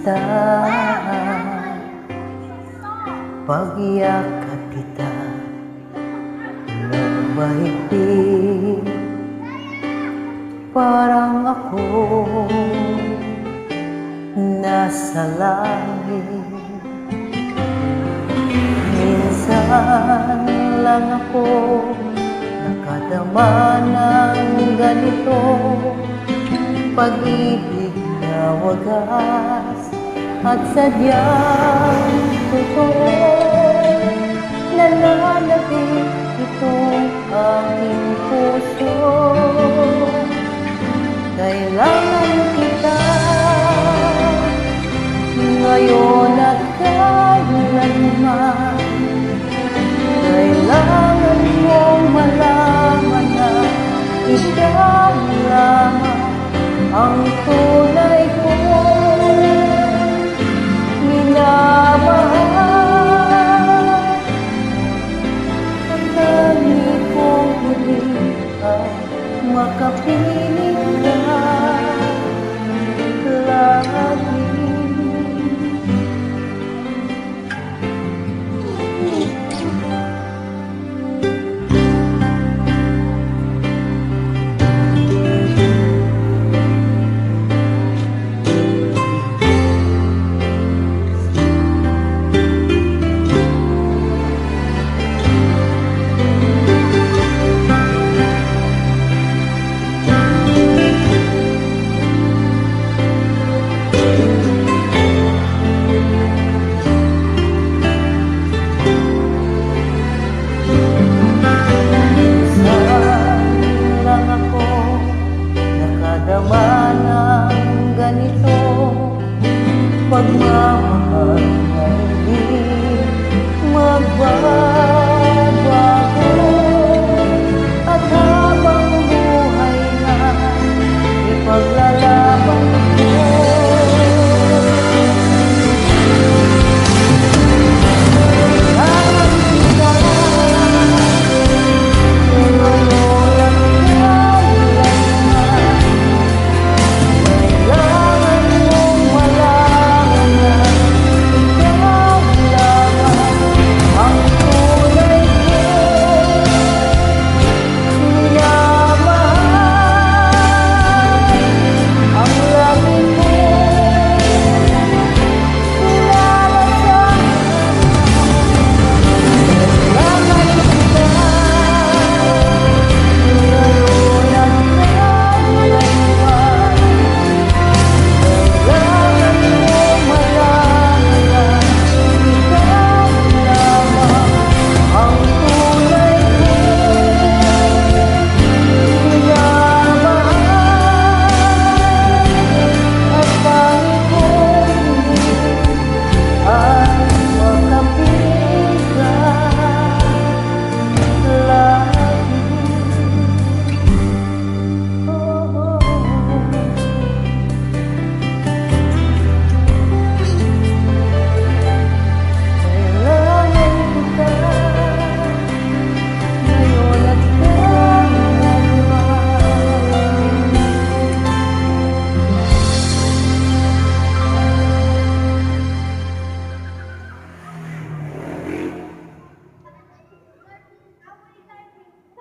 kita, pag-iakap kita ng mahigpit. Parang ako nasa langit. Minsan lang ako nakadama ng ganito, pag-ibig na wagas at sadyang totoo. Nananapit itong aking puso, kailangan kita ngayon at kailanman. Kailangan mong malaman na ikaw lamang ang tunay kong minamahal. Dami kong huli ay makapiling ka lagi. Nakadama ng ganito, pagmamahal